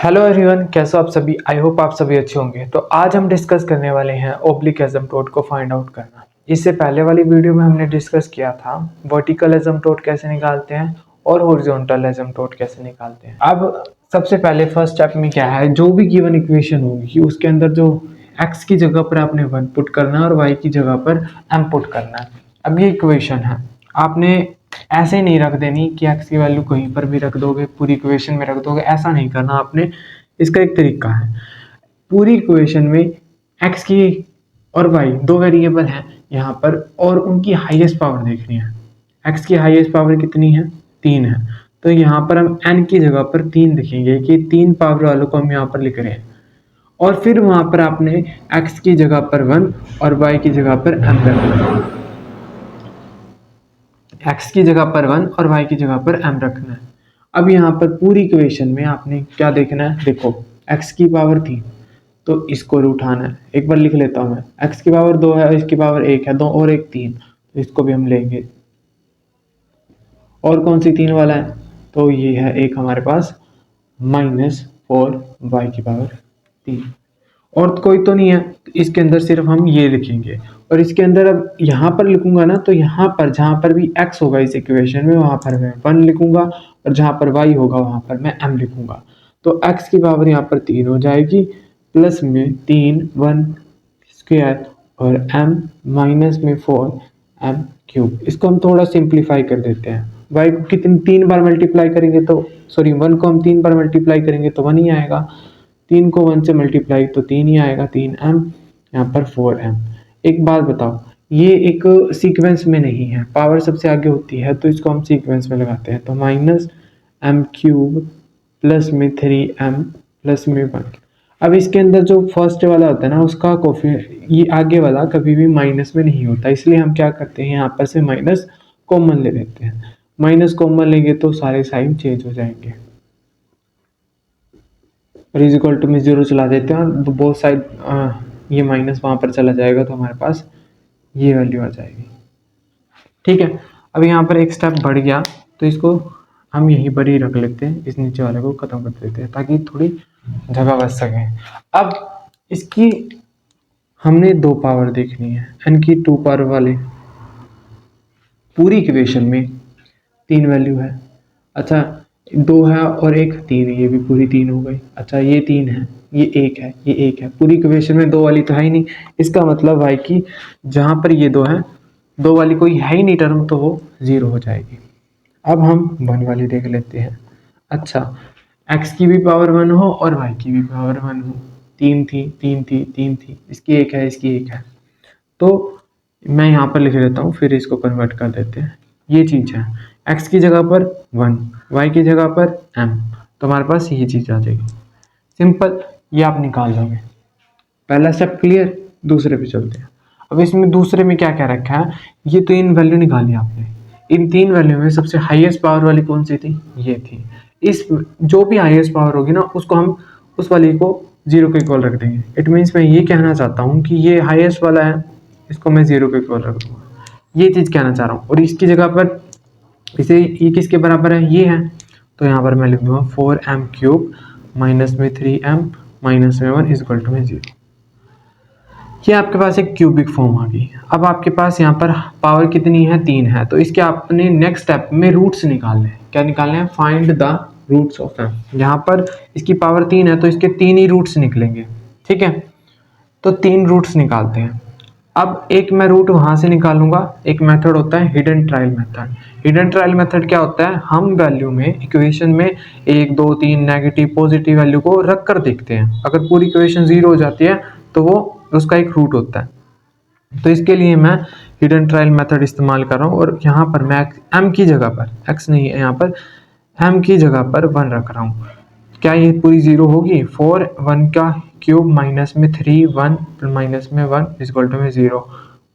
Hello everyone, कैसे हो आप सभी। आई होप आप सभी अच्छे होंगे। तो आज हम डिस्कस करने वाले हैं ओब्लिक एसिम्प्टोट को फाइंड आउट करना। इससे पहले वाली वीडियो में हमने डिस्कस किया था वर्टिकल एसिम्प्टोट कैसे निकालते हैं और हॉरिजॉन्टल एसिम्प्टोट कैसे निकालते हैं। अब सबसे पहले फर्स्ट स्टेप में क्या है, जो भी गिवन इक्वेशन होगी उसके अंदर जो x की जगह पर आपने 1 पुट करना है और y की जगह पर m पुट करना है। अब ये इक्वेशन है, आपने ऐसे नहीं रख देनी कि x की वैल्यू कहीं पर भी रख दोगे, पूरी इक्वेशन में रख दोगे, ऐसा नहीं करना आपने। इसका एक तरीका है, पूरी इक्वेशन में x की और y दो वेरिएबल हैं यहाँ पर और उनकी हाईएस्ट पावर देखनी है। x की हाईएस्ट पावर कितनी है? 3 है। तो यहाँ पर हम n की जगह पर 3 लिखेंगे कि 3 पावर वालों को हम यहाँ पर लिख रहे हैं। और फिर वहाँ पर आपने x की जगह पर 1 और y की जगह पर m रखना है। x की जगह पर 1 और y की जगह पर m रखना है। अब यहाँ पर पूरी इक्वेशन में आपने क्या देखना है, देखो x की पावर 3 तो इसको उठाना है। एक बार लिख लेता हूँ मैं, x की पावर 2 है, इसकी पावर 1 है, 2 और 1 3, तो इसको भी हम लेंगे। और कौन सी 3 वाला है? तो ये है एक हमारे पास -4 y की पावर 3। और कोई तो नहीं है, इसके अंदर सिर्फ हम ये लिखेंगे। और इसके अंदर अब यहाँ पर लिखूंगा ना, तो यहाँ पर जहाँ पर भी x होगा इस इक्वेशन में वहाँ पर मैं 1 लिखूंगा और जहाँ पर y होगा वहाँ पर मैं m लिखूंगा। तो x की पावर यहाँ पर 3 हो जाएगी, प्लस में 3 1 स्क्वायर और m माइनस में 4 m क्यूब। इसको हम थोड़ा सिंप्लीफाई कर देते हैं। y को कितनी 3 बार मल्टीप्लाई करेंगे तो 1 को हम 3 बार मल्टीप्लाई करेंगे तो 1 ही आएगा। 3 को 1 से मल्टीप्लाई तो 3 ही आएगा, 3m, यहाँ पर 4m। एक बात बताओ, ये एक सीक्वेंस में नहीं है, पावर सबसे आगे होती है तो इसको हम सीक्वेंस में लगाते हैं। तो -m क्यूब प्लस में 3m प्लस में 1। अब इसके अंदर जो फर्स्ट वाला होता है ना, उसका कोफिशिएंट ये आगे वाला कभी भी माइनस में नहीं होता, इसलिए हम क्या करते हैं यहाँ पर से माइनस कॉमन ले लेते हैं। माइनस कॉमन लेंगे तो सारे साइन चेंज हो जाएंगे और इज इक्वल टू में 0 चला देते हैं और बोथ साइड ये माइनस वहाँ पर चला जाएगा तो हमारे पास ये वैल्यू आ जाएगी। ठीक है, अब यहाँ पर एक स्टेप बढ़ गया तो इसको हम यहीं पर ही रख लेते हैं, इस नीचे वाले को ख़त्म कर देते हैं ताकि थोड़ी जगह बच सके। अब इसकी हमने 2 पावर देखनी है, n की 2 पावर वाले पूरी इक्वेशन में 3 वैल्यू है। अच्छा 2 है और 1 3, ये भी पूरी 3 हो गई। अच्छा ये 3 है, ये 1 है, ये 1 है, पूरी इक्वेशन में 2 वाली तो है ही नहीं। इसका मतलब y की जहाँ पर ये 2 है, 2 वाली कोई है ही नहीं टर्म, तो वो 0 हो जाएगी। अब हम 1 वाली देख लेते हैं। अच्छा x की भी पावर 1 हो और y की भी पावर 1 हो, 3 थी 3 थी 3 थी, इसकी 1 है, इसकी 1 है, तो मैं यहाँ पर लिख देता हूँ, फिर इसको कन्वर्ट कर देते हैं। ये चीज़ है, x की जगह पर 1, y की जगह पर m, तो हमारे पास ये चीज़ आ जाएगी। सिंपल, ये आप निकाल लोगे। पहला स्टेप क्लियर। दूसरे पे चलते हैं। अब इसमें दूसरे में क्या क्या रखा है, ये 3 वैल्यू निकाली आपने। इन 3 वैल्यू में सबसे हाईएस्ट पावर वाली कौन सी थी? ये थी। इस जो भी हाईएस्ट पावर होगी ना, उसको हम उस वाली को 0 के इक्वल रख देंगे। इट मीन्स मैं ये कहना चाहता हूँ कि ये हाईएस्ट वाला है, इसको मैं 0 के इक्वल रख दूंगा, ये चीज़ कहना चाह रहा हूँ। और इसकी जगह पर इसे ये किसके बराबर है? ये है, तो यहाँ पर मैं लिख दूंगा 4m क्यूब माइनस में 3m माइनस में 1 इज इक्वल टू में 0। ये आपके पास एक क्यूबिक फॉर्म आ गई। अब आपके पास यहाँ पर पावर कितनी है? 3 है, तो इसके आपने नेक्स्ट स्टेप में रूट्स निकालने हैं। क्या निकालने हैं? Find the roots of m। यहाँ पर इसकी पावर 3 है तो इसके 3 ही रूट्स निकलेंगे। ठीक है, तो 3 रूट्स निकालते हैं। अब एक मैं रूट वहां से निकालूंगा, एक मेथड होता है hidden trial method. Hidden trial method क्या होता है, हम वैल्यू में इक्वेशन में 1 2 3 नेगेटिव पॉजिटिव वैल्यू को रख कर देखते हैं। अगर पूरी इक्वेशन 0 हो जाती है तो वो उसका एक रूट होता है। तो इसके लिए मैं हिडन ट्रायल मेथड इस्तेमाल कर रहा हूँ और यहाँ पर मैं m की जगह पर, x नहीं है यहाँ पर, m की जगह पर 1 रख रहा हूँ। क्या ये पूरी 0 होगी? 4 1 का क्यूब माइनस में 3 1 माइनस में 1 इज इक्वल टू में 0,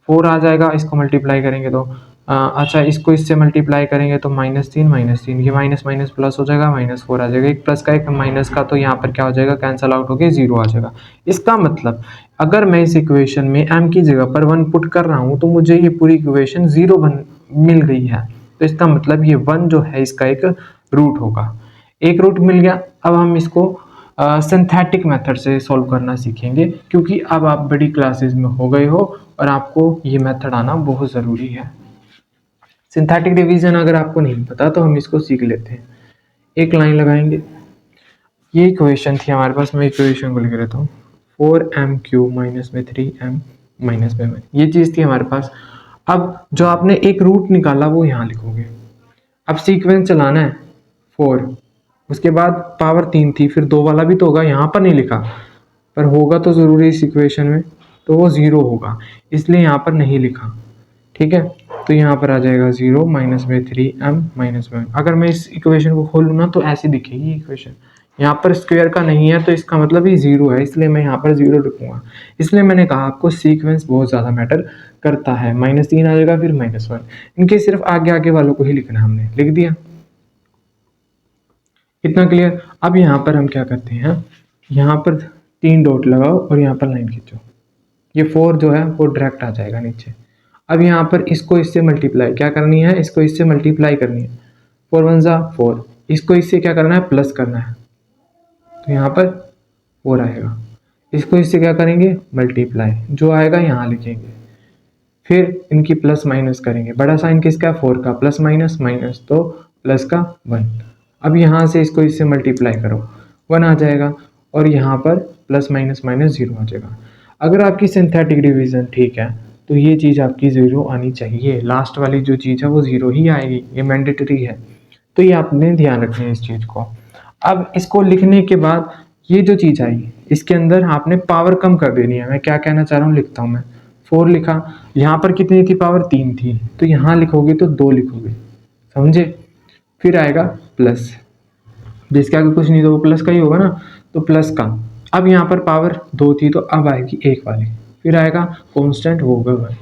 4 आ जाएगा। इसको मल्टीप्लाई करेंगे तो अच्छा इसको इससे मल्टीप्लाई करेंगे तो -3 ये माइनस माइनस प्लस हो जाएगा, -4 आ जाएगा। एक प्लस का एक माइनस का, तो यहाँ पर क्या हो जाएगा? कैंसल आउट होकर 0 आ जाएगा। इसका मतलब अगर मैं इस इक्वेशन में m की जगह पर 1 पुट कर रहा हूँ तो मुझे ये पूरी इक्वेशन 0 मिल गई है। तो इसका मतलब ये 1 जो है इसका एक रूट होगा। एक रूट मिल गया। अब हम इसको सिंथेटिक मेथड से सॉल्व करना सीखेंगे, क्योंकि अब आप बड़ी क्लासेस में हो गए हो और आपको ये मेथड आना बहुत ज़रूरी है। सिंथेटिक डिवीजन अगर आपको नहीं पता तो हम इसको सीख लेते हैं। एक लाइन लगाएंगे, ये इक्वेशन थी हमारे पास, मैं इक्वेशन को लिख लेता हूँ, 4m³ माइनस में 3m माइनस में 1, ये चीज़ थी हमारे पास। अब जो आपने एक रूट निकाला वो यहाँ लिखोगे। अब सीक्वेंस चलाना है 4, उसके बाद पावर 3 थी, फिर 2 वाला भी तो होगा, यहाँ पर नहीं लिखा पर होगा तो ज़रूरी इस इक्वेशन में, तो वो 0 होगा, इसलिए यहाँ पर नहीं लिखा। ठीक है, तो यहाँ पर आ जाएगा 0 माइनस में 3m माइनस में 1। अगर मैं इस इक्वेशन को खोलूँ ना तो ऐसी दिखेगी इक्वेशन, यहाँ पर स्क्वायर का नहीं है तो इसका मतलब ये 0 है, इसलिए मैं यहाँ पर 0 लिखूंगा। इसलिए मैंने कहा आपको सीक्वेंस बहुत ज़्यादा मैटर करता है। -3 आ जाएगा, फिर -1, इनके सिर्फ आगे आगे वालों को ही लिखना है, हमने लिख दिया। इतना क्लियर। अब यहाँ पर हम क्या करते हैं, यहाँ पर 3 डॉट लगाओ और यहाँ पर लाइन खींचो, ये 4 जो है वो डायरेक्ट आ जाएगा नीचे। अब यहाँ पर इसको इससे मल्टीप्लाई क्या करनी है, इसको इससे मल्टीप्लाई करनी है, 4 1 जा 4, इसको इससे क्या करना है, प्लस करना है, तो यहाँ पर 4 आएगा। इसको इससे क्या करेंगे, मल्टीप्लाई, जो आएगा यहाँ लिखेंगे, फिर इनकी प्लस माइनस करेंगे। बड़ा साइन किसका, 4 का, प्लस माइनस माइनस, तो प्लस का 1। अब यहाँ से इसको इससे मल्टीप्लाई करो, 1 आ जाएगा, और यहाँ पर प्लस माइनस माइनस 0 आ जाएगा। अगर आपकी सिंथेटिक डिवीजन ठीक है तो ये चीज़ आपकी 0 आनी चाहिए, लास्ट वाली जो चीज़ है वो 0 ही आएगी, ये मैंडेटरी है, तो ये आपने ध्यान रखना है इस चीज़ को। अब इसको लिखने के बाद ये जो चीज़ आई, इसके अंदर आपने पावर कम कर देनी है। मैं क्या कहना चाह रहा हूँ, लिखता हूँ मैं, 4 लिखा, यहाँ पर कितनी थी पावर, 3 थी, तो यहाँ लिखोगे तो 2 लिखोगे, समझे। फिर आएगा प्लस, जिसके आगे कुछ नहीं तो वो प्लस का ही होगा ना, तो प्लस का। अब यहाँ पर पावर 2 थी तो अब आएगी 1 वाली, फिर आएगा कांस्टेंट, वो होगा 1,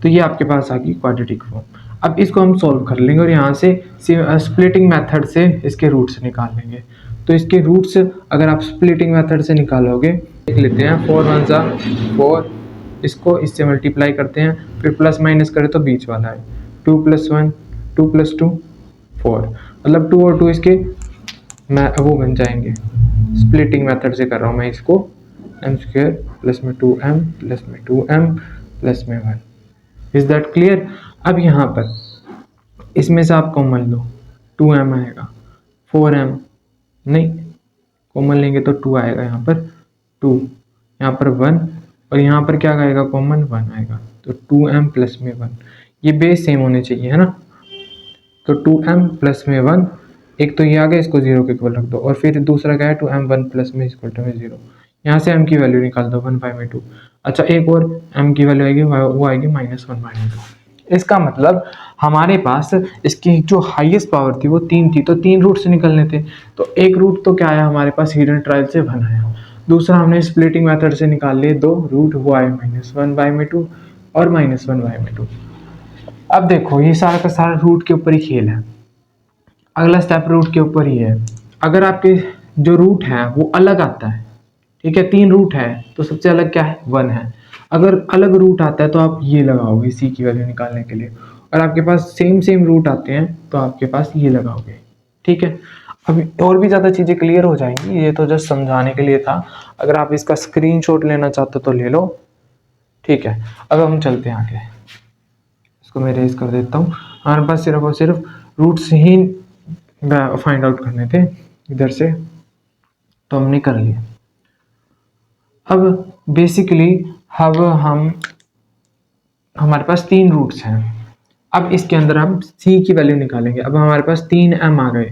तो ये आपके पास आ गई क्वाड्रेटिक फॉर्म। अब इसको हम सॉल्व कर लेंगे और यहाँ से स्प्लिटिंग मेथड से इसके रूट्स निकाल लेंगे। तो इसके रूट्स अगर आप स्प्लिटिंग मेथड से निकालोगे, देख लेते हैं, 4 1 जा 4, इसको इससे मल्टीप्लाई करते हैं, फिर प्लस माइनस करें तो बीच वाला है, 2 + 1 2 + 2 4, मतलब 2 और 2 इसके वो बन जाएंगे। स्प्लिटिंग मेथड से कर रहा हूँ मैं इसको, m² प्लस में 2m प्लस में 2m प्लस में 1। Is that clear. अब यहाँ पर इसमें से आप कॉमन लो, 2m आएगा, 4m नहीं, कॉमन लेंगे तो 2 आएगा, यहाँ पर 2, यहाँ पर 1, और यहाँ पर क्या आएगा कॉमन, 1 आएगा, तो 2m प्लस में 1, ये बेस सेम होने चाहिए है ना, तो 2m प्लस में 1, एक तो ये आ गया, इसको 0 के इक्वल रख दो, और फिर दूसरा क्या है, 2m 1 प्लस में इक्वल टू में 0, यहाँ से m की वैल्यू निकाल दो, 1/2। अच्छा, एक और m की वैल्यू आएगी, वो आएगी -1/2। इसका मतलब हमारे पास इसकी जो हाईएस्ट पावर थी वो 3 थी, तो 3 रूट से निकलने थे, तो एक रूट तो क्या आया हमारे पास, हिडन ट्रायल से 1 आया। दूसरा हमने स्प्लिटिंग मेथड से निकाल लिए 2 रूट, वो आए -1/2 और -1/2। अब देखो ये सारा का सारा रूट के ऊपर ही खेल है, अगला स्टेप रूट के ऊपर ही है। अगर आपके जो रूट है वो अलग आता है, ठीक है, 3 रूट है तो सबसे अलग क्या है, 1 है। अगर अलग रूट आता है तो आप ये लगाओगे सी की वैल्यू निकालने के लिए, और आपके पास सेम रूट आते हैं तो आपके पास ये लगाओगे, ठीक है। अब और भी ज़्यादा चीज़ें क्लियर हो जाएंगी, ये तो जस्ट समझाने के लिए था। अगर आप इसका स्क्रीनशॉट लेना चाहते हो तो ले लो, ठीक है। अब हम चलते हैं आगे, इसको मैं रेज कर देता हूँ। हमारे पास सिर्फ और सिर्फ रूट्स ही फाइंड आउट करने थे इधर से, तो हमने कर लिया। अब बेसिकली अब हमारे पास 3 रूट्स हैं, अब इसके अंदर हम c की वैल्यू निकालेंगे। अब हमारे पास 3m आ गए,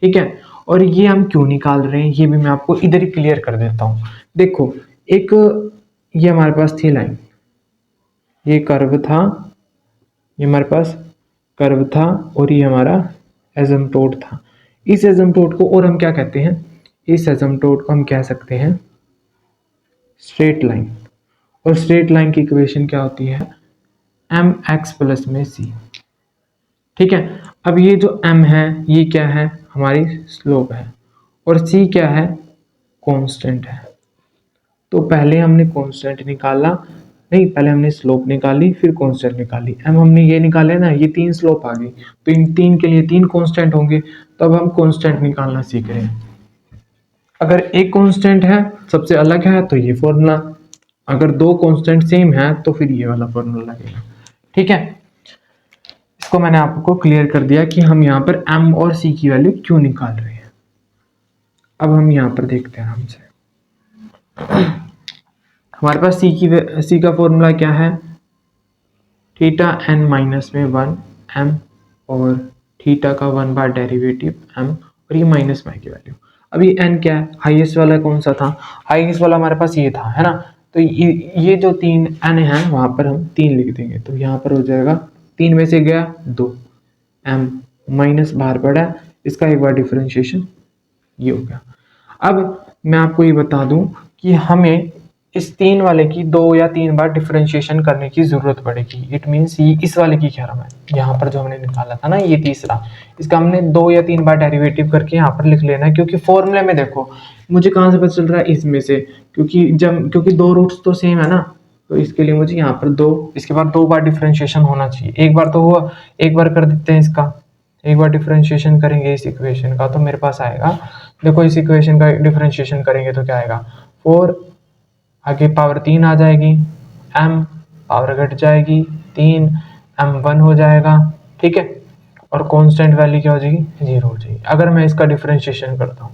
ठीक है, और ये हम क्यों निकाल रहे हैं ये भी मैं आपको इधर ही क्लियर कर देता हूँ। देखो, एक ये हमारे पास थी लाइन, ये कर्व था, ये हमारे पास कर्व था, और ये हमारा एसिम्प्टोट था। इस एसिम्प्टोट को और हम क्या कहते हैं, इस एसिम्प्टोट को हम कह सकते हैं स्ट्रेट लाइन, और स्ट्रेट लाइन की इक्वेशन क्या होती है, mx प्लस में c, ठीक है। अब ये जो m है ये क्या है, हमारी स्लोप है, और c क्या है, कांस्टेंट है। तो पहले हमने कांस्टेंट निकाला, नहीं पहले हमने स्लोप निकाली फिर कांस्टेंट निकाली, m हमने ये निकाले ना, ये 3 स्लोप आ गई, तो इन 3 के लिए 3 कांस्टेंट होंगे, तो अब हम कांस्टेंट निकालना सीख रहे हैं। अगर एक कांस्टेंट है सबसे अलग है तो ये फॉर्मूला, अगर दो कांस्टेंट सेम है तो फिर ये वाला फॉर्मूला लगेगा। ठीक है, इसको मैंने आपको क्लियर कर दिया कि हम यहाँ पर m और c की वैल्यू क्यों निकाल रहे हैं। अब हम यहाँ पर देखते हैं आराम से। हमारे पास c का फॉर्मूला क्या है, थीटा n माइनस में 1 m और थीटा का 1 बार डेरिवेटिव m और ये माइनस y की वैल्यू। अभी n क्या है, हाईएस्ट वाला कौन सा था, हाईएस्ट वाला हमारे पास ये था, है ना। तो ये जो तीन n है वहां पर हम 3 लिख देंगे, तो यहाँ पर हो जाएगा 3 में से गया 2 m माइनस बाहर पड़ा, इसका एक बार डिफरेंशिएशन ये हो गया। अब मैं आपको ये बता दूं कि हमें इस 3 वाले की 2 या 3 बार डिफरेंशिएशन करने की जरूरत पड़ेगी। इट मीन्स ये इस वाले की थ्योरम है, यहाँ पर जो हमने निकाला था ना ये तीसरा, इसका हमने 2 या 3 बार डेरिवेटिव करके यहाँ पर लिख लेना है, क्योंकि फॉर्मूले में देखो मुझे कहाँ से पता चल रहा है, इसमें से, क्योंकि दो रूट्स तो सेम है ना, तो इसके लिए मुझे यहाँ पर 2, इसके बाद 2 बार डिफरेंशिएशन होना चाहिए। एक बार तो हुआ, एक बार कर देते हैं इसका, एक बार डिफरेंशिएशन करेंगे इस इक्वेशन का तो मेरे पास आएगा, देखो इस इक्वेशन का डिफरेंशिएशन करेंगे तो क्या आएगा, 4 आगे पावर 3 आ जाएगी, m पावर घट जाएगी 3, m 1 हो जाएगा। ठीक है, और कांस्टेंट वैल्यू क्या हो जाएगी, 0 हो जाएगी। अगर मैं इसका डिफरेंशिएशन करता हूँ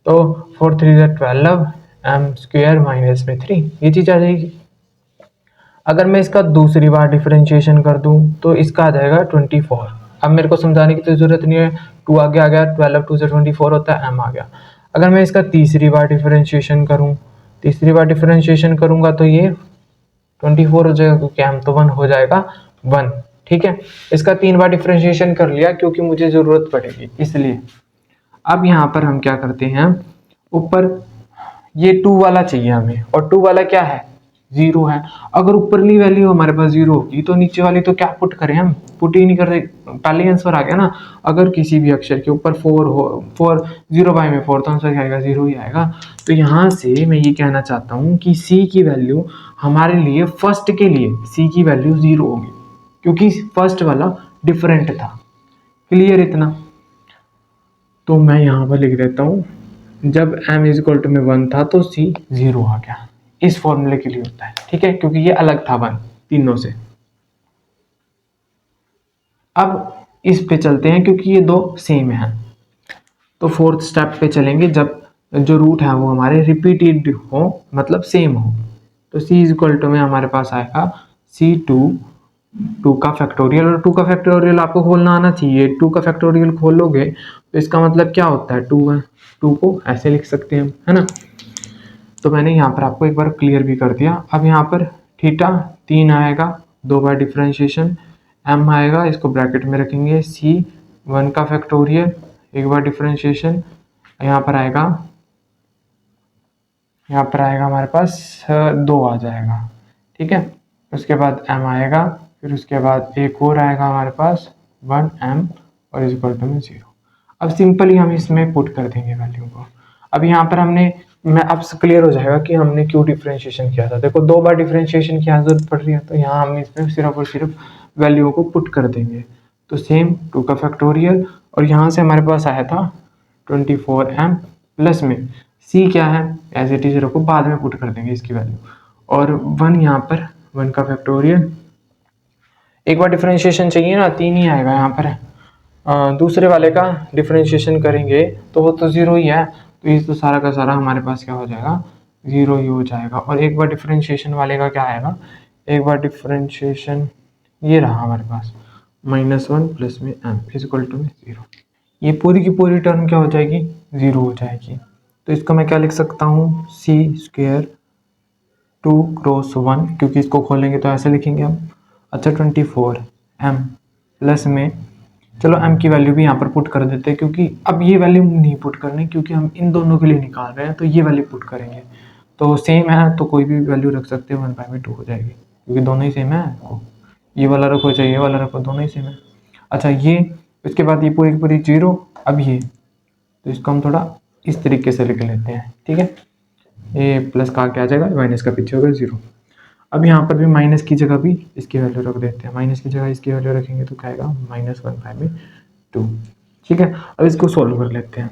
तो 4 3 12 m स्क्वायर माइनस में 3 ये चीज आ जाएगी। अगर मैं इसका दूसरी बार डिफरेंशिएशन कर दूं तो इसका आ जाएगा 24। अब मेरे को समझाने की तो जरूरत नहीं है, 2 आगे आ गया, 12 2 से 24 होता है, m आ गया। अगर मैं इसका तीसरी बार डिफरेंशिएशन करूं, तीसरी बार डिफरेंशिएशन करूंगा तो ये 24 हो जाएगा, क्योंकि m तो 1 हो जाएगा 1। ठीक है, इसका 3 बार डिफरेंशिएशन कर लिया क्योंकि मुझे जरूरत पड़ेगी इसलिए। अब यहाँ पर हम क्या करते हैं, ऊपर ये 2 वाला चाहिए हमें, और 2 वाला क्या है, 0 है। अगर ऊपरली वैल्यू हमारे पास 0 होगी तो नीचे वाली तो क्या पुट करें, हम पुट ही नहीं कर रहे, पहले आंसर आ गया ना। अगर किसी भी अक्षर के ऊपर 4 हो, 4 0 बाय में 4 तो आंसर क्या आएगा, 0 ही आएगा। तो यहाँ से मैं ये कहना चाहता हूँ कि c की वैल्यू हमारे लिए फर्स्ट के लिए c की वैल्यू 0 होगी, क्योंकि फर्स्ट वाला डिफरेंट था। क्लियर इतना, तो मैं यहाँ पर लिख देता हूँ, जब m इज इक्वल टू में 1 था तो c 0 आ गया, इस फॉर्मूले के लिए होता है। ठीक है, क्योंकि ये अलग था 1 तीनों से। अब इस पे चलते हैं, क्योंकि ये दो सेम है तो फोर्थ स्टेप पे चलेंगे, जब जो रूट है वो हमारे रिपीटेड हो, मतलब सेम हो। तो c इज इक्वल टू में हमारे पास आएगा c2 2 का फैक्टोरियल, और 2 का फैक्टोरियल आपको खोलना आना चाहिए। 2 का फैक्टोरियल खोलोगे तो इसका मतलब क्या होता है, 2 है, 2 को ऐसे लिख सकते हैं हम, है ना। तो मैंने यहाँ पर आपको एक बार क्लियर भी कर दिया। अब यहाँ पर थीटा 3 आएगा, 2 बार डिफरेंशिएशन, m आएगा, इसको ब्रैकेट में रखेंगे, c 1 का फैक्टोरियल, एक बार डिफरेंशिएशन, यहाँ पर आएगा हमारे पास 2 आ जाएगा। ठीक है, उसके बाद m आएगा, फिर उसके बाद एक और आएगा हमारे पास 1m और इज इक्वल टू में 0। अब सिंपली हम इसमें पुट कर देंगे वैल्यू को। अब यहाँ पर अब क्लियर हो जाएगा कि हमने क्यों डिफरेंशिएशन किया था। देखो 2 बार डिफरेंशिएशन की जरूरत पड़ रही है, तो यहाँ हम इसमें सिर्फ और सिर्फ वैल्यू को पुट कर देंगे। तो सेम 2 का फैक्टोरियल, और यहाँ से हमारे पास आया था 24m प्लस में c क्या है, एज इट इज रखो, बाद में पुट कर देंगे इसकी वैल्यू, और 1 यहाँ पर 1 का फैक्टोरियल, एक बार डिफरेंशिएशन चाहिए ना, 3 ही आएगा यहाँ पर। दूसरे वाले का डिफरेंशिएशन करेंगे तो वो तो 0 ही है, तो ये तो सारा का सारा हमारे पास क्या हो जाएगा, 0 ही हो जाएगा। और एक बार डिफरेंशिएशन वाले का क्या आएगा, एक बार डिफरेंशिएशन ये रहा हमारे पास -1 प्लस में m इज इक्वल टू 0। ये पूरी की पूरी टर्म क्या हो जाएगी, 0 हो जाएगी। तो इसको मैं क्या लिख सकता हूँ, c स्क्वायर 2 क्रॉस 1, क्योंकि इसको खोलेंगे तो ऐसे लिखेंगे हम। अच्छा 24m प्लस में, चलो m की वैल्यू भी यहाँ पर पुट कर देते हैं, क्योंकि अब ये वैल्यू नहीं पुट करनी, क्योंकि हम इन दोनों के लिए निकाल रहे हैं, तो ये वैल्यू पुट करेंगे। तो सेम है तो कोई भी वैल्यू रख सकते हैं, 1/2 हो जाएगी, क्योंकि दोनों ही सेम है। ये वाला रखो चाहे ये वाला रखो, दोनों ही सेम है। अच्छा ये, इसके बाद ये पूरी की पूरी 0, अब ये, तो इसको हम थोड़ा इस तरीके से लिख लेते हैं। ठीक है, ये प्लस का क्या आ जाएगा, माइनस का पीछे होगा 0। अब यहाँ पर भी माइनस की जगह भी इसकी वैल्यू रख देते हैं, माइनस की जगह इसकी वैल्यू रखेंगे तो क्या आएगा, -1/2। ठीक है, अब इसको सॉल्व कर लेते हैं।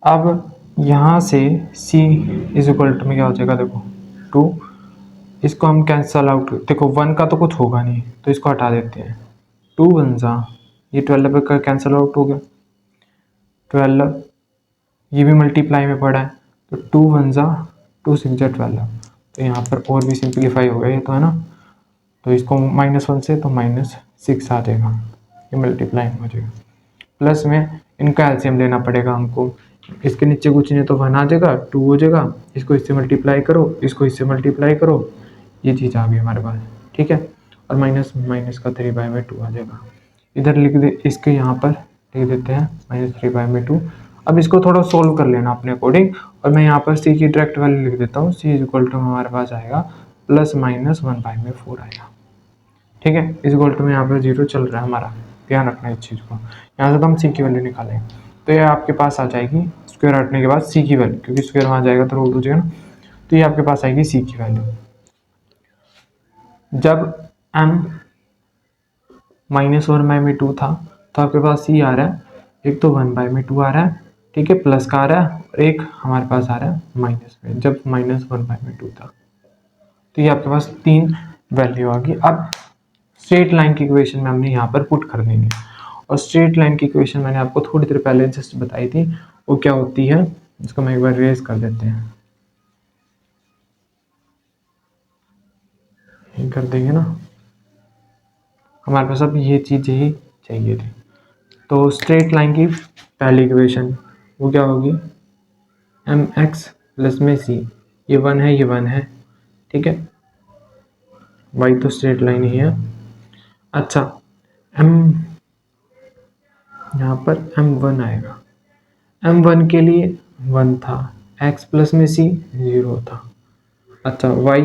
अब यहाँ से c इज इक्वल टू में क्या हो जाएगा, देखो 2, इसको हम कैंसल आउट, देखो 1 का तो कुछ होगा नहीं तो इसको हटा देते हैं, 2 1 जा, ये 12 का कैंसल आउट हो गया, 12 ये भी मल्टीप्लाई में पड़ा है तो 2 1 जा 2 6 जा 12, तो यहाँ पर और भी सिंप्लीफाई हो गया ये तो, है ना। तो इसको -1 से तो -6 आ जाएगा, ये मल्टीप्लाई हो जाएगा। प्लस में इनका एलसीएम लेना पड़ेगा हमको, इसके नीचे कुछ नहीं तो 1 आ जाएगा, 2 हो जाएगा, इसको इससे मल्टीप्लाई करो, इसको इससे मल्टीप्लाई करो, ये चीज़ आ गई हमारे पास, ठीक है। और माइनस माइनस का 3/2 आ जाएगा, इधर लिख दे, इसके यहाँ पर लिख देते हैं -3/2। अब इसको थोड़ा सोल्व कर लेना अपने अकॉर्डिंग, और मैं यहाँ पर c की डायरेक्ट वैल्यू लिख देता हूँ, c इज इक्वल टू हमारे पास आएगा +-1/4 आएगा, ठीक है। इस इक्वल टू में यहाँ पर 0 चल रहा है हमारा, ध्यान रखना इस चीज़ को। यहाँ से तो हम c की वैल्यू निकालेंगे, तो ये आपके पास आ जाएगी स्क्वायर हटने के बाद c की वैल्यू, क्योंकि स्क्वायर वहाँ जाएगा तो रूट हो जाएगा ना, तो ये आपके पास आएगी c की वैल्यू। जब m -1/2 था तो आपके पास c आ रहा है, एक तो 1/2 आ रहा है, ठीक है, प्लस का आ रहा है, और एक हमारे पास आ रहा है माइनस में, जब -1/2 था। तो ये आपके पास 3 वैल्यू आ गई। अब स्ट्रेट लाइन की इक्वेशन में हमने यहाँ पर पुट कर देंगे, और स्ट्रेट लाइन की इक्वेशन मैंने आपको थोड़ी देर पहले जस्ट बताई थी, वो क्या होती है, इसको मैं एक बार रेज कर देते हैं, ये कर देंगे ना, हमारे पास अब ये चीज़ ही चाहिए थी। तो स्ट्रेट लाइन की पहली इक्वेशन वो क्या होगी, mx प्लस में c, ये 1 है, ये 1 है, ठीक है, y तो स्ट्रेट लाइन ही है। अच्छा m यहाँ पर m1 आएगा, m1 के लिए 1 था, x प्लस में c 0 था। अच्छा y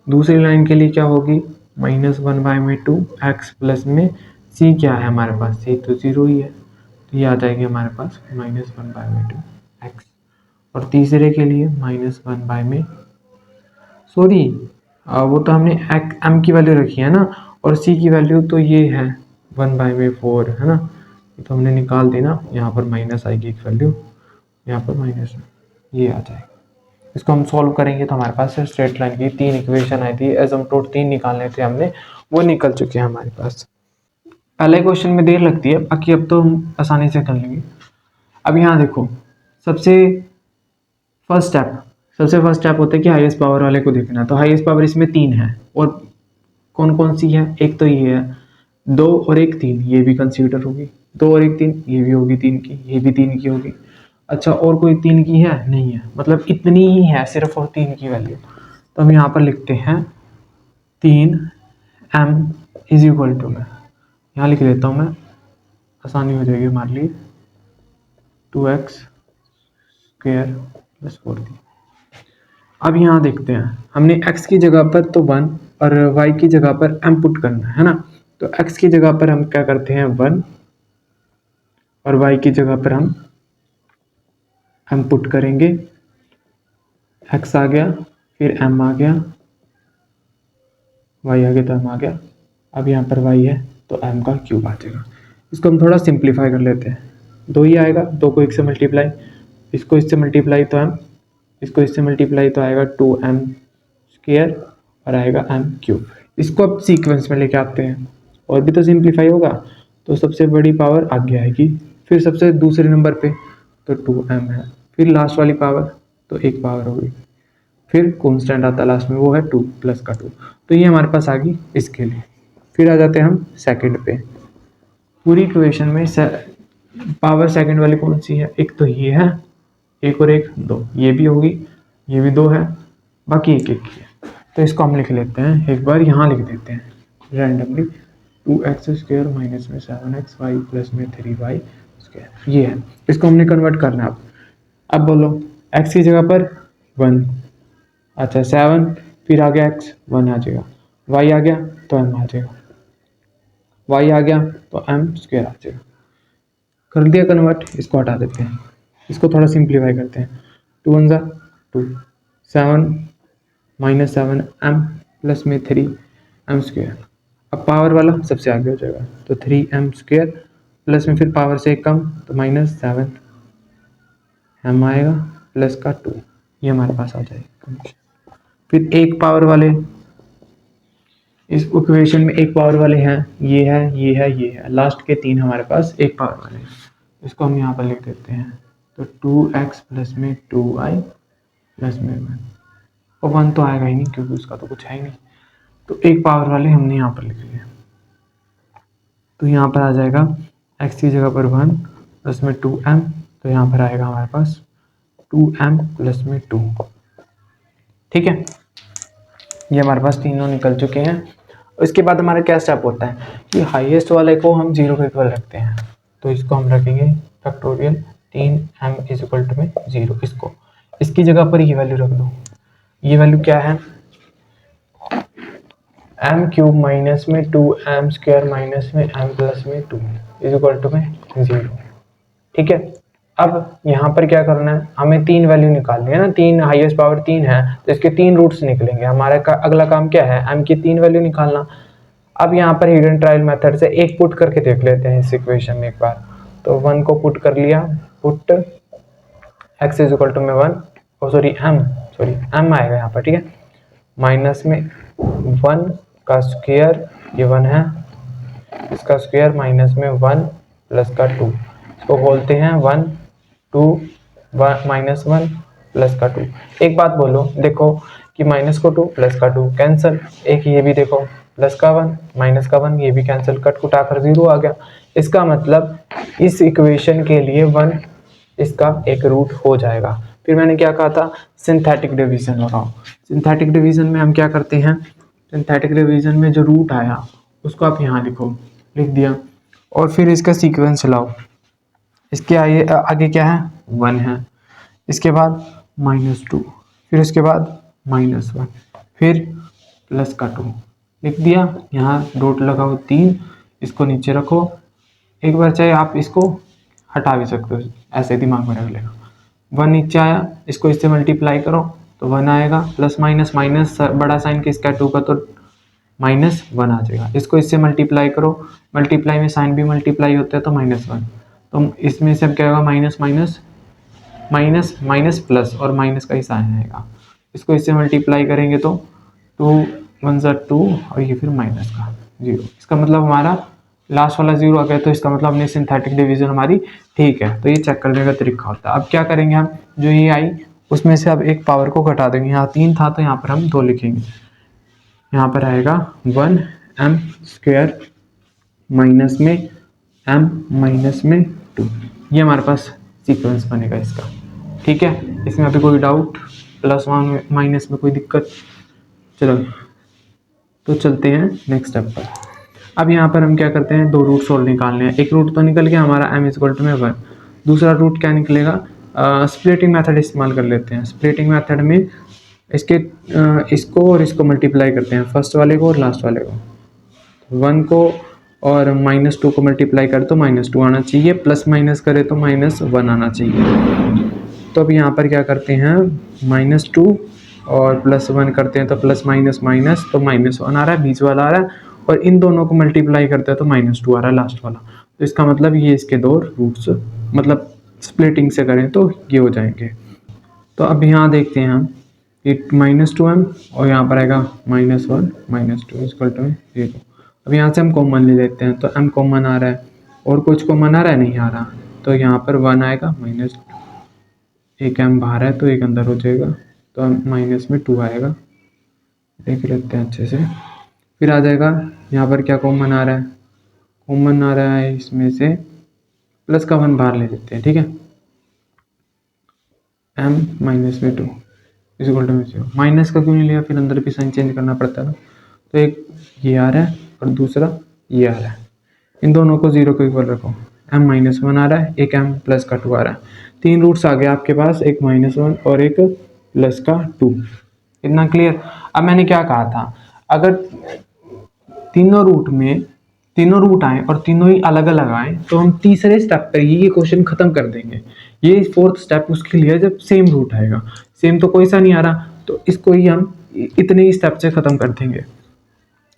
दूसरी लाइन के लिए क्या होगी, -1/2 x प्लस में c क्या है हमारे पास, c तो 0 ही है, तो ये आ जाएगी हमारे पास -1/2 x। और तीसरे के लिए -1/, सॉरी वो तो हमने m की वैल्यू रखी है ना, और c की वैल्यू तो ये है 1/4, है ना, तो हमने निकाल दी ना, यहाँ पर माइनस आएगी एक वैल्यू, यहाँ पर माइनस ये आ जाएगा। इसको हम सॉल्व करेंगे तो हमारे पास स्ट्रेट लाइन की 3 इक्वेशन आई थी, एसिम्पटोट 3 निकालने थे हमने, वो निकल चुके हैं हमारे पास। पहले क्वेश्चन में देर लगती है, बाकी अब तो हम आसानी से कर लेंगे। अब यहाँ देखो, सबसे फर्स्ट स्टेप होता है कि हाईएस्ट पावर वाले को देखना, तो हाईएस्ट पावर इसमें 3 है, और कौन कौन सी है, एक तो ये है 2 और एक 3, ये भी कंसीडर होगी, 2 और एक 3 ये भी होगी 3 की, ये भी 3 की होगी। अच्छा और कोई 3 की है, नहीं है, मतलब इतनी ही है सिर्फ, और 3 की वैल्यू। तो हम यहाँ पर लिखते हैं 3m इज इक्वल टू, में यहाँ लिख देता हूँ मैं, आसानी हो जाएगी हमारे लिए, 2x स्क्वायर प्लस 4 दी। अब यहाँ देखते हैं, हमने x की जगह पर तो 1 और y की जगह पर m पुट करना है ना, तो x की जगह पर हम क्या करते हैं 1, और y की जगह पर हम m पुट करेंगे, x आ गया, फिर m आ गया, y आ गया तो m आ गया। अब यहाँ पर y है तो m का क्यूब आ जाएगा। इसको हम थोड़ा सिंप्लीफाई कर लेते हैं, 2 ही आएगा, 2 को 1 से मल्टीप्लाई, इसको इससे मल्टीप्लाई तो m, इसको इससे मल्टीप्लाई तो आएगा 2m स्क्वायर, और आएगा m क्यूब। इसको अब सीक्वेंस में लेके आते हैं, और भी तो सिंप्लीफाई होगा, तो सबसे बड़ी पावर आगे आएगी, फिर सबसे दूसरे नंबर पे तो 2m है, फिर लास्ट वाली पावर तो एक पावर होगी, फिर कॉन्स्टेंट आता लास्ट में, वो है 2 प्लस का 2। तो ये हमारे पास आ गई इसके लिए। फिर आ जाते हैं हम सेकंड पे, पूरी इक्वेशन में पावर सेकंड वाली कौन सी है, एक तो ये है, एक और एक 2, ये भी होगी, ये भी 2 है, बाकी एक एक है। तो इसको हम लिख लेते हैं, एक बार यहाँ लिख देते हैं रैंडमली, 2x स्क्वायर माइनस में 7xy प्लस में 3y स्क्वायर, ये है। इसको हमने कन्वर्ट करना है। अब बोलो x की जगह पर 1, अच्छा 7, फिर आ गया x 1 आ जाएगा, y आ गया तो m आ जाएगा, y आ गया तो m स्क्वायर आ जाएगा। कर दिया कन्वर्ट, इसको हटा देते हैं, इसको थोड़ा सिंप्लीफाई करते हैं, 2 1 2, 7 -7 m प्लस में 3 m स्क्वायर। अब पावर वाला सबसे आगे हो जाएगा, तो 3m स्क्वायर प्लस में फिर पावर से एक कम तो -7 m आएगा प्लस का 2, ये हमारे पास आ जाएगा। फिर एक पावर वाले, इस इक्वेशन में एक पावर वाले हैं, ये है, ये है, ये है, लास्ट के 3 हमारे पास एक पावर वाले हैं। इसको हम यहाँ पर लिख देते हैं, तो 2x प्लस में 2i प्लस में 1, और 1 तो आएगा ही नहीं क्योंकि उसका तो कुछ है ही नहीं, तो एक पावर वाले हमने यहाँ पर लिख लिए। तो यहाँ पर आ जाएगा x की जगह पर 1 प्लस में 2m, तो यहाँ पर आएगा हमारे पास 2m प्लस में 2। ठीक है, ये हमारे पास तीनों निकल चुके हैं। इसके बाद हमारा क्या स्टेप होता है कि हाईएस्ट वाले को हम 0 के इक्वल रखते हैं, तो इसको हम रखेंगे factorial 3m is equal to में 0। इसकी जगह पर ये वैल्यू रख दो। ये वैल्यू क्या है, m क्यूब माइनस में 2m स्क्वायर माइनस में m प्लस में 2 इज इक्वल टू में 0। ठीक है, अब यहाँ पर क्या करना है, हमें 3 वैल्यू निकालनी है ना, 3 हाईएस्ट पावर 3 है तो इसके 3 रूट्स निकलेंगे। हमारा अगला काम क्या है, m की 3 वैल्यू निकालना। अब यहाँ पर हिडन ट्रायल मेथड से एक पुट करके देख लेते हैं इस इक्वेशन में एक बार। तो 1 को पुट कर लिया, put x is equal to में 1, m आएगा यहाँ पर। ठीक है, माइनस में 1 का स्क्वायर, ये 1 है, इसका स्क्वायर माइनस में 1 प्लस का 2, इसको बोलते हैं 1 2 माइनस 1 प्लस का 2। एक बात बोलो, देखो कि माइनस को 2 प्लस का 2 कैंसिल, एक ये भी देखो प्लस का 1 माइनस का 1 ये भी कैंसिल, कट कुटाकर 0 आ गया। इसका मतलब इस इक्वेशन के लिए 1 इसका एक रूट हो जाएगा। फिर मैंने क्या कहा था, सिंथेटिक डिवीजन लगाओ। सिंथेटिक डिवीजन में हम क्या करते हैं, सिंथेटिक डिवीजन में जो रूट आया उसको आप यहाँ लिख दिया, और फिर इसका सीक्वेंस लाओ। इसके आगे क्या है, 1 है, इसके बाद -2, फिर उसके बाद -1, फिर प्लस का 2 लिख दिया। यहाँ डॉट लगाओ 3, इसको नीचे रखो। एक बार चाहे आप इसको हटा भी सकते हो, ऐसे दिमाग में रख लेना। 1 नीचे आया, इसको इससे मल्टीप्लाई करो तो 1 आएगा, प्लस माइनस माइनस बड़ा साइन किसका 2 का, तो -1 आ जाएगा। इसको इससे मल्टीप्लाई करो, मल्टीप्लाई में साइन भी मल्टीप्लाई होता है तो -1, तो इसमें से अब क्या होगा, minus minus minus minus plus, और माइनस का ही साइन आएगा। इसको इससे मल्टीप्लाई करेंगे तो 2 1 2 और ये फिर माइनस का 0। इसका मतलब हमारा लास्ट वाला 0 आ गया, तो इसका मतलब अपनी सिंथेटिक डिवीजन हमारी ठीक है। तो ये चेक करने का तरीका होता है। अब क्या करेंगे हम, जो ये आई उसमें से अब एक पावर को घटा देंगे। यहाँ 3 था तो यहाँ पर हम 2 लिखेंगे। यहाँ पर आएगा 1m स्क्वायर माइनस में m माइनस में 2, ये हमारे पास सीक्वेंस बनेगा इसका। ठीक है, इसमें अभी कोई डाउट, प्लस माइनस में कोई दिक्कत? चलो तो चलते हैं नेक्स्ट स्टेप पर। अब यहाँ पर हम क्या करते हैं, 2 रूट्स और निकालने हैं। एक रूट तो निकल गया हमारा m इक्वल टू में 1, दूसरा रूट क्या निकलेगा, स्प्लिटिंग मेथड इस्तेमाल कर लेते हैं। स्प्लिटिंग मेथड में इसको और इसको मल्टीप्लाई करते हैं, फर्स्ट वाले को और लास्ट वाले को। 1 को और -2 को मल्टीप्लाई करे तो -2 आना चाहिए, प्लस माइनस करे तो -1 आना चाहिए। तो अब यहाँ पर क्या करते हैं, -2 और +1 करते हैं तो प्लस माइनस माइनस, तो -1 आ रहा है, बीच वाला आ रहा है, और इन दोनों को मल्टीप्लाई करते हैं तो -2 आ रहा है लास्ट वाला। तो इसका मतलब ये इसके 2 रूट्स, मतलब स्प्लिटिंग से करें तो ये हो जाएंगे। तो अब यहाँ देखते हैं हम, ये -2m और यहाँ पर आएगा -1 -2 इक्वल टू 0। अब यहाँ से हम कॉमन ले लेते हैं, तो m कॉमन आ रहा है, और कुछ कॉमन आ रहा है, नहीं आ रहा, तो यहाँ पर 1 आएगा, एक m बाहर है तो एक अंदर हो जाएगा, तो माइनस में 2 आएगा, देख लेते हैं अच्छे से। फिर आ जाएगा यहाँ पर क्या कॉमन आ रहा है, कॉमन आ रहा है इसमें से प्लस का 1 बाहर ले लेते हैं। ठीक है, m माइनस में 2 इज इक्वल टू 0। माइनस का क्यों नहीं लिया, फिर अंदर भी साइन चेंज करना पड़ता है ना। तो एक ये आ रहा है और दूसरा ये आ रहा है, इन दोनों को 0 को इक्वल रखो। m -1 आ रहा है, एक m प्लस का 2 आ रहा है, 3 रूट्स आ गए आपके पास, एक -1 और एक प्लस का 2। इतना क्लियर? अब मैंने क्या कहा था, अगर तीनों रूट आए और तीनों ही अलग अलग आए तो हम तीसरे स्टेप पर ये क्वेश्चन खत्म कर देंगे। ये 4th स्टेप उसके लिए जब सेम रूट आएगा, सेम तो कोई सा नहीं आ रहा, तो इसको ही हम इतने ही स्टेप से खत्म कर देंगे।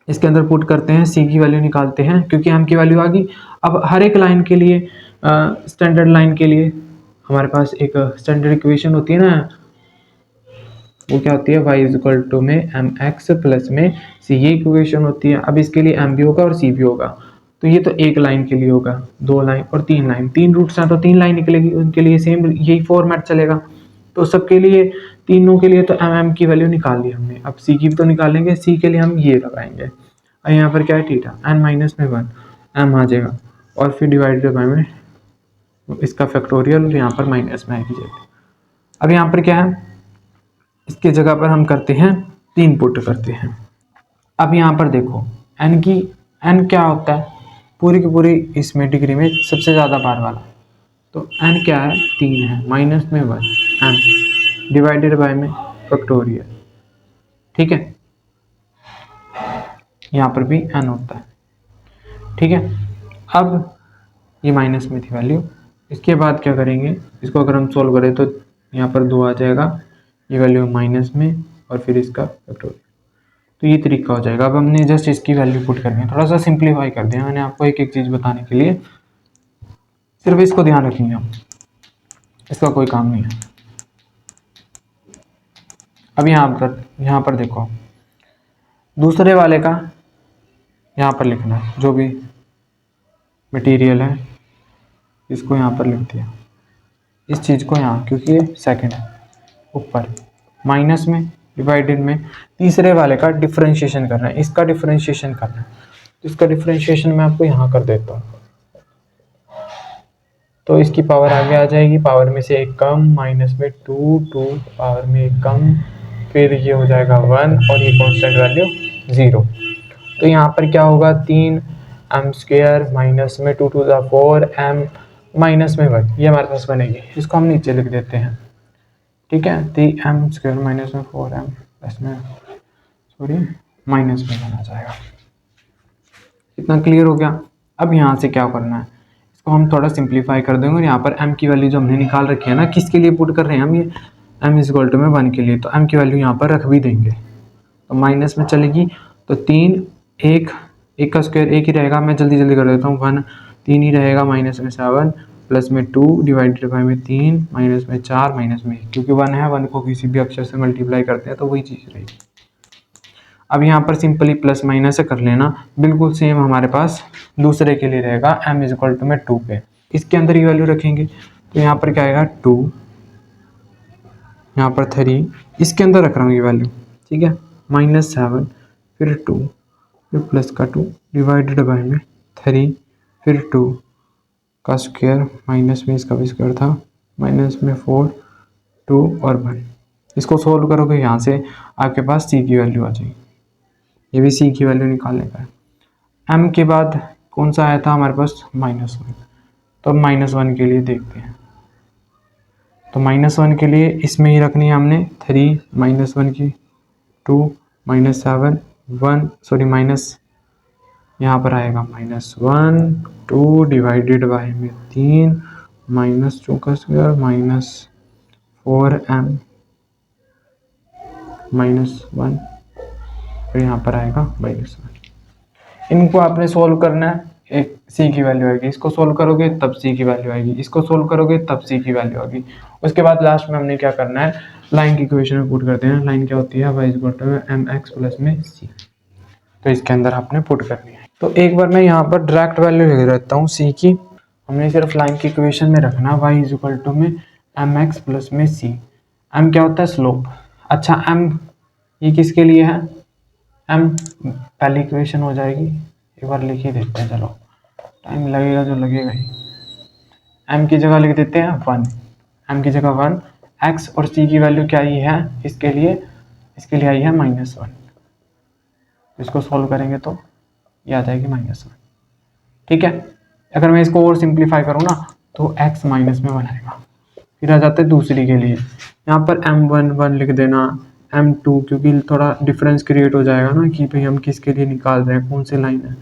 इसके अंदर पुट करते हैं, c की वैल्यू निकालते हैं, क्योंकि m की वैल्यू आ गई। अब हर एक लाइन के लिए, स्टैंडर्ड लाइन के लिए हमारे पास एक स्टैंडर्ड इक्वेशन होती है ना, वो क्या होती है, y इज इक्वल टू में एम एक्स प्लस में सी, ये इक्वेशन होती है। अब इसके लिए एम भी होगा और सी भी होगा, तो ये तो एक लाइन के लिए होगा, 2 लाइन और 3 लाइन, 3 रूट्स हैं तो 3 लाइन निकलेगी, उनके लिए सेम यही फॉर्मेट चलेगा। तो सबके लिए, तीनों के लिए तो एम की वैल्यू निकाल ली हमने, अब सी की भी तो निकालेंगे। सी के लिए हम ये लगाएंगे, और यहाँ पर क्या है, थीटा एन माइनस में 1 एम आ जाएगा, और फिर डिवाइडेड बाय में इसका फैक्टोरियल, यहाँ पर माइनस में आएगी। अब यहाँ पर क्या है, इसके जगह पर हम करते हैं 3 पुट करते हैं। अब यहाँ पर देखो n क्या होता है, पूरी की पूरी इसमें डिग्री में सबसे ज़्यादा बार वाला, तो n क्या है, 3 है, माइनस में 1 m डिवाइडेड बाय में फैक्टोरियल, ठीक है। यहाँ पर भी n होता है, ठीक है। अब ये माइनस में थी वैल्यू, इसके बाद क्या करेंगे, इसको अगर हम सोल्व करें तो यहाँ पर 2 आ जाएगा, ये वैल्यू माइनस में और फिर इसका फैक्टोरियल, तो ये तरीका हो जाएगा। अब हमने जस्ट इसकी वैल्यू पुट करनी है, थोड़ा सा सिंप्लीफाई कर दिया मैंने आपको एक एक चीज़ बताने के लिए, सिर्फ इसको ध्यान रखेंगे हम, इसका कोई काम नहीं है। अब यहाँ पर देखो, दूसरे वाले का यहाँ पर लिखना है, जो भी मटेरियल है इसको यहाँ पर लिख दिया, इस चीज़ को यहाँ, क्योंकि ये सेकंड है, ऊपर माइनस में डिवाइडेड में तीसरे वाले का डिफरेंशिएशन करना है, इसका डिफरेंशिएशन करना है, तो इसका डिफरेंशिएशन मैं आपको यहाँ कर देता हूँ, तो इसकी पावर आगे आ जाएगी, पावर में से एक कम, माइनस में 2 पावर में एक कम, फिर ये हो जाएगा 1 और ये कांस्टेंट वैल्यू 0। तो यहाँ पर क्या होगा, 3 m स्क्वायर माइनस में 2 to the 4 m माइनस में 1, ये हमारे पास बनेगी, इसको हम नीचे लिख देते हैं, ठीक है। 3 m स्क्वायर माइनस में 4m प्लस में, सॉरी, माइनस में 1 आ जाएगा। इतना क्लियर हो गया। अब यहाँ से क्या करना है, इसको हम थोड़ा सिंप्लीफाई कर देंगे, और यहाँ पर m की वैल्यू जो हमने निकाल रखी है ना, किसके लिए पुट कर रहे हैं हम, ये m इज इक्वल टू में 1 के लिए, तो m की वैल्यू यहाँ पर रख भी देंगे, तो माइनस में चलेगी, तो 3 1 का स्क्वायर 1 ही रहेगा, मैं जल्दी कर देता हूँ, 1 3 ही रहेगा, माइनस में 7 प्लस में 2 डिवाइडेड बाय में 3 माइनस में 4 माइनस में 1, क्योंकि 1 है, 1 को किसी भी अक्षर से मल्टीप्लाई करते हैं तो वही चीज़ रहेगी। अब यहाँ पर सिंपली प्लस माइनस से कर लेना, बिल्कुल सेम हमारे पास दूसरे के लिए रहेगा, m इज इक्वल टू में 2 पे, इसके अंदर ये वैल्यू रखेंगे, तो यहाँ पर क्या आएगा 2, यहाँ पर 3, इसके अंदर रख रहा हूँ ये वैल्यू, ठीक है, -7 फिर 2 फिर प्लस का 2 डिवाइडेड बाय में 3 फिर 2 का स्क्वायर, माइनस में इसका भी स्क्वायर था, माइनस में 4 2 और 1, इसको सोल्व करोगे यहाँ से आपके पास c की वैल्यू आ जाएगी, ये भी c की वैल्यू निकालने का है। m के बाद कौन सा आया था हमारे पास, -1, तो अब -1 के लिए देखते हैं, तो -1 के लिए इसमें ही रखनी है हमने 3 -1 की 2 -7 1, सॉरी माइनस, यहाँ पर आएगा -1 2 डिवाइडेड बाय में 3 -2 का स्क्वायर -4m -1, फिर यहाँ पर आएगा -1। इनको आपने सोल्व करना है, एक c की वैल्यू आएगी, इसको सोल्व करोगे तब c की वैल्यू आएगी, इसको सोल्व करोगे तब c की वैल्यू आएगी। उसके बाद लास्ट में हमने क्या करना है, लाइन की इक्वेशन में पुट करते हैं, लाइन क्या होती है, y is equal to mx plus में c, तो इसके अंदर आपने पुट करनी है। तो एक बार मैं यहाँ पर डायरेक्ट वैल्यू लिख देता हूँ c की, हमने सिर्फ लाइन की इक्वेशन में रखना, y इज इक्वल टू में mx प्लस में c, m क्या होता है, स्लोप। अच्छा m ये किसके लिए है, m पहली इक्वेशन हो जाएगी, एक बार लिख ही देते हैं, चलो टाइम लगेगा जो लगेगा ही, m की जगह लिख देते हैं 1, m की जगह 1, x और c की वैल्यू क्या ही है, इसके लिए आई है -1, इसको सोल्व करेंगे तो ये आ जाएगी -1, ठीक है। अगर मैं इसको और सिंप्लीफाई करूँ ना तो x माइनस में 1 आएगा। फिर आ जाते हैं दूसरी के लिए, यहाँ पर m1 लिख देना, m2, क्योंकि थोड़ा डिफरेंस क्रिएट हो जाएगा ना कि भाई हम किसके लिए निकाल रहे हैं, कौन सी लाइन है,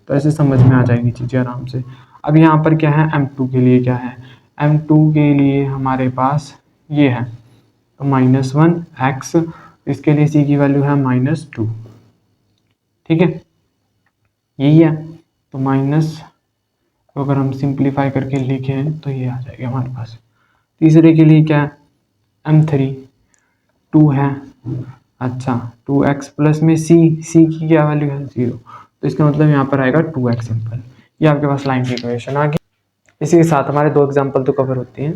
तो ऐसे समझ में आ जाएगी चीज़ें आराम से। अब यहाँ पर क्या है, m2 के लिए क्या है, m2 के लिए हमारे पास ये है, तो -1x, इसके लिए c की वैल्यू है -2, ठीक है, यही है। तो माइनस, तो अगर हम सिंप्लीफाई करके लिखें तो ये आ जाएगा हमारे पास, तीसरे के लिए क्या है, m3 2 है। अच्छा 2x प्लस में c की क्या वैल्यू है 0, तो इसका मतलब यहाँ पर आएगा 2x सिंपल। ये आपके पास लाइन की इक्वेशन आ गई। इसी के साथ हमारे 2 एग्जाम्पल तो कवर होते हैं।